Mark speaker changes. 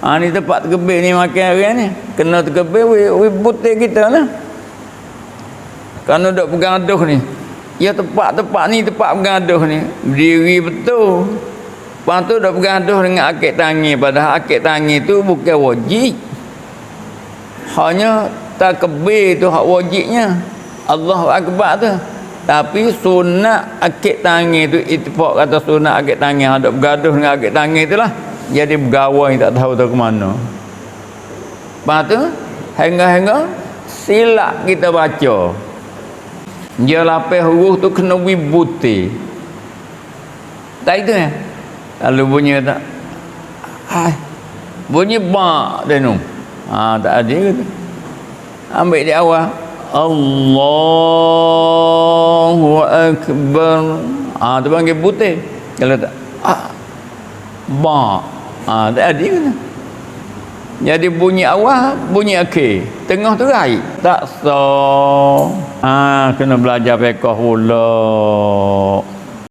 Speaker 1: Ni tempat terkebir ni makan hari ni. Kena terkebir we putih kita lah. Kerana duk bergaduh ni. Ya tempat-tempat ni tempat bergaduh ni. Berdiri betul. Lepas tu duk bergaduh dengan akik tangi. Padahal akik tangi tu bukan wajib. Hanya takbir tu hak wajibnya. Allahu Akbar tu. Tapi sunat akik tangi tu ittifaq kata sunat akik tangi. Duk bergaduh dengan akik tangi tu lah. Jadi bergawai tak tahu ke mana. Lepas tu hingga-hingga silap kita baca. Dia lapis huruf tu kena wibuti. Tak itu ya? Lalu bunyi tak? Bunyi ba' denum. Tak ada kata. Ambil di awal. Allahu Akbar. Tu panggil putih. Kalau tak ba'. Tak ada kata. Jadi bunyi awal, bunyi akhir. Tengah tu raih. Tak so. Kena belajar fiqh pula.